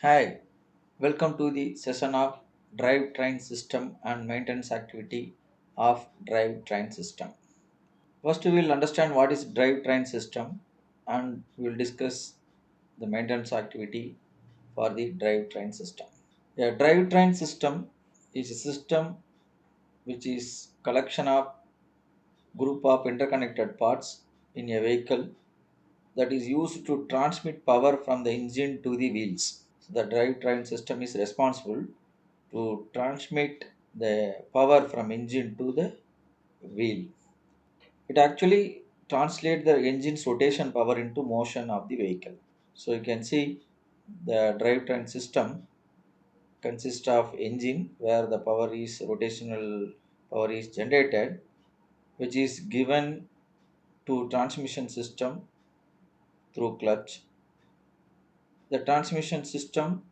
Hi, welcome to the session of drive train system and maintenance activity of drive train system. First, we will understand what is drive train system and we will discuss the maintenance activity for the drive train system. A drive train system is a system which is collection of group of interconnected parts in a vehicle that is used to transmit power from the engine to the wheels. So the drivetrain system is responsible to transmit the power from engine to the wheel. It actually translates the engine's rotation power into motion of the vehicle. So you can see the drivetrain system consists of engine where the power is rotational power is generated, which is given to transmission system through clutch. The transmission system,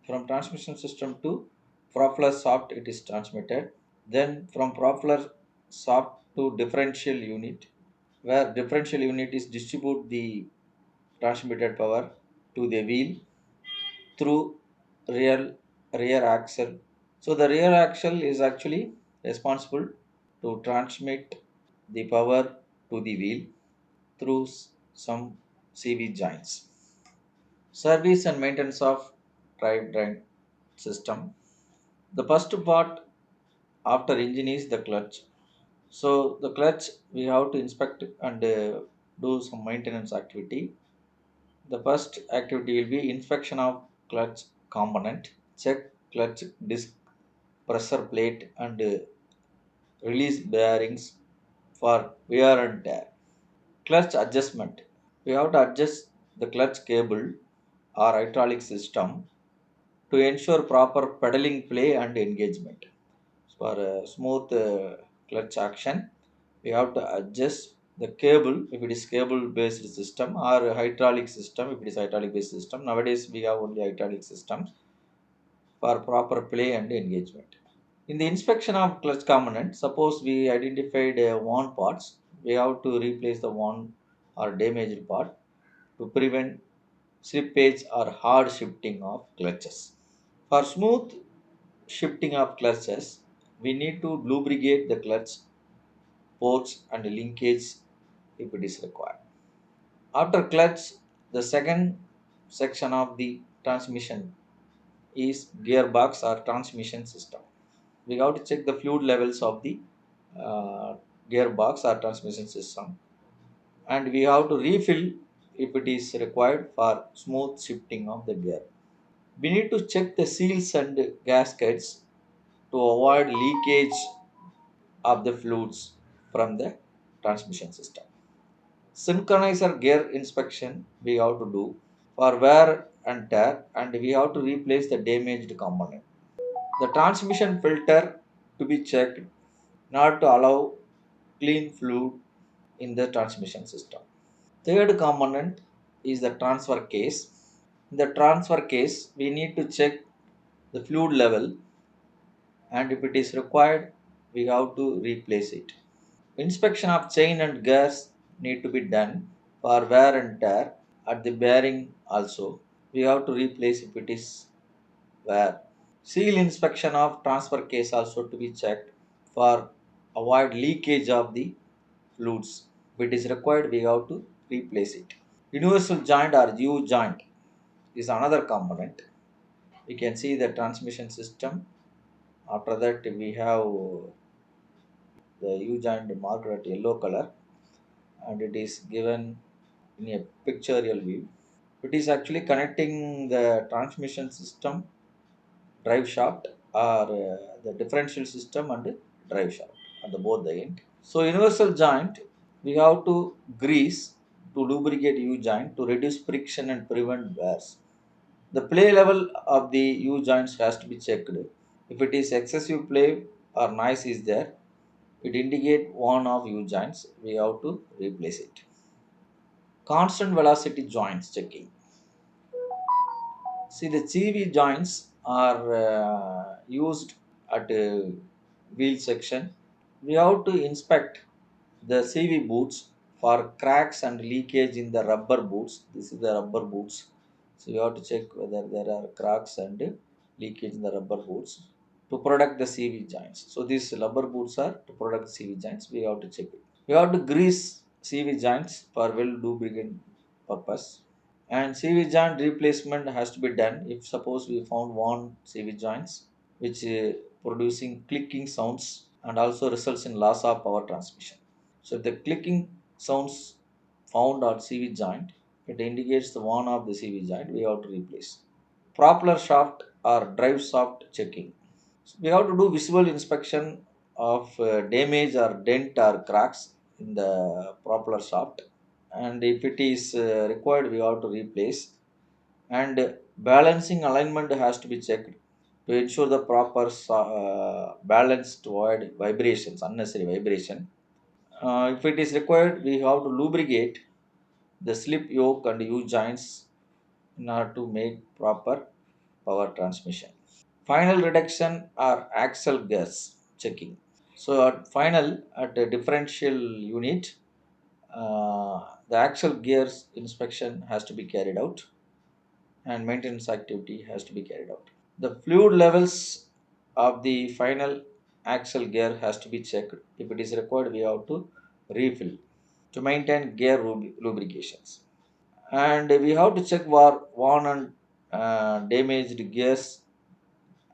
from transmission system to propeller shaft it is transmitted, then from propeller shaft to differential unit, where differential unit is distribute the transmitted power to the wheel through rear rear axle. So the rear axle is actually responsible to transmit the power to the wheel through some CV joints. Service and maintenance of drivetrain system. The first part after engine is the clutch. So the clutch we have to inspect and do some maintenance activity. The first activity will be inspection of clutch component. Check clutch disc, pressure plate, and release bearings for wear and tear. Clutch adjustment. We have to adjust the clutch cable or hydraulic system to ensure proper pedaling play and engagement. For a smooth clutch action, we have to adjust the cable if it is cable based system or a hydraulic system if it is hydraulic based system. Nowadays, we have only hydraulic systems for proper play and engagement. In the inspection of clutch component, suppose we identified worn parts, we have to replace the worn or damaged part to prevent slippage or hard shifting of clutches. For smooth shifting of clutches, we need to lubricate the clutch ports and linkage if it is required. After clutch, the second section of the transmission is gearbox or transmission system. We have to check the fluid levels of the uh, gearbox or transmission system, and we have to refill if it is required for smooth shifting of the gear. We need to check the seals and gaskets to avoid leakage of the fluids from the transmission system. Synchronizer gear inspection we have to do for wear and tear, and we have to replace the damaged component. The transmission filter to be checked not to allow clean fluid in the transmission system. Third component is the transfer case. In the transfer case, we need to check the fluid level, and if it is required, we have to replace it. Inspection of chain and gears need to be done for wear and tear at the bearing also. We have to replace if it is wear. Seal inspection of transfer case also to be checked for avoid leakage of the fluids. If it is required, we have to replace it. Universal joint or U joint is another component. We can see the transmission system. After that, we have the U joint marked at yellow color, and it is given in a pictorial view. It is actually connecting the transmission system, drive shaft, or the differential system and drive shaft at the both the end. So universal joint, we have to grease to lubricate U joint to reduce friction and prevent wears. The play level of the U joints has to be checked. If it is excessive play or noise is there, it indicate one of U joints. We have to replace it. Constant velocity joints checking. See, the CV joints are used at wheel section. We have to inspect the CV boots for cracks and leakage in the rubber boots. This is the rubber boots. So we have to check whether there are cracks and leakage in the rubber boots to protect the CV joints. So these rubber boots are to protect CV joints. We have to check it. We have to grease CV joints for well lubricant purpose. And CV joint replacement has to be done if suppose we found worn CV joints which producing clicking sounds and also results in loss of power transmission. So if the clicking sounds found on CV joint, it indicates the worn of the CV joint. We have to replace. Propeller shaft or drive shaft checking. So we have to do visual inspection of damage or dent or cracks in the propeller shaft, and if it is required, we have to replace. And balancing alignment has to be checked to ensure the proper balance to avoid vibrations, unnecessary vibration. If it is required, we have to lubricate the slip yoke and U joints in order to make proper power transmission. Final reduction or axle gas checking. So at final at a differential unit, the axle gears inspection has to be carried out and maintenance activity has to be carried out. The fluid levels of the final axle gear has to be checked. If it is required, we have to refill to maintain gear lubrications. And we have to check for worn and damaged gears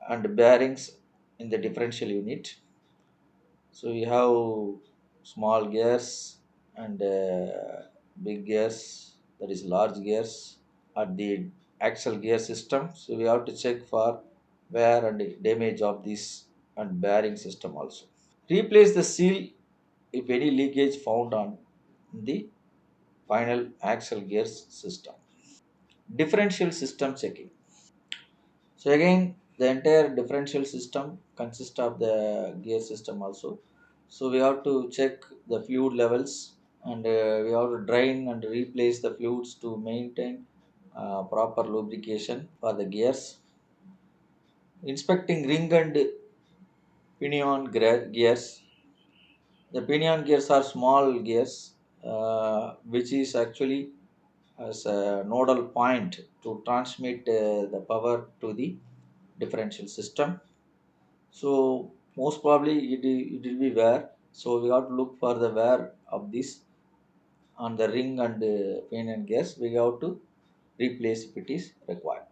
and bearings in the differential unit. So we have small gears and big gears, that is large gears at the axle gear system. So we have to check for wear and damage of this and bearing system also. Replace the seal if any leakage found on the final axle gears system. Differential system checking. So again, the entire differential system consists of the gear system also. So we have to check the fluid levels and we have to drain and replace the fluids to maintain proper lubrication for the gears. Inspecting ring and pinion gears. The pinion gears are small gears which is actually as a nodal point to transmit the power to the differential system. So most probably it will be wear. So we have to look for the wear of this on the ring and pin and gas. We have to replace if it is required.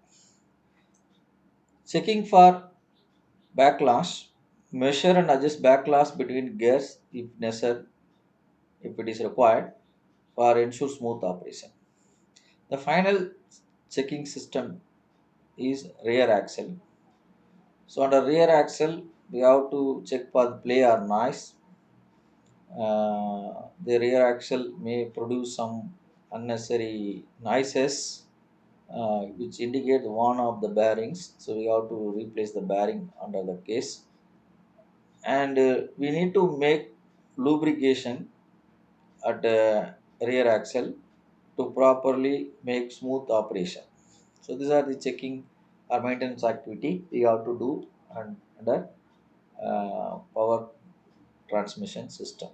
Checking for backlash. Measure and adjust backlash between gears if necessary, if it is required for ensure smooth operation. The final checking system is rear axle. So under rear axle, we have to check for the play or noise. The rear axle may produce some unnecessary noises which indicate one of the bearings. So we have to replace the bearing under the case. And we need to make lubrication at the rear axle to properly make smooth operation. So these are the checking or maintenance activity we have to do under power transmission system.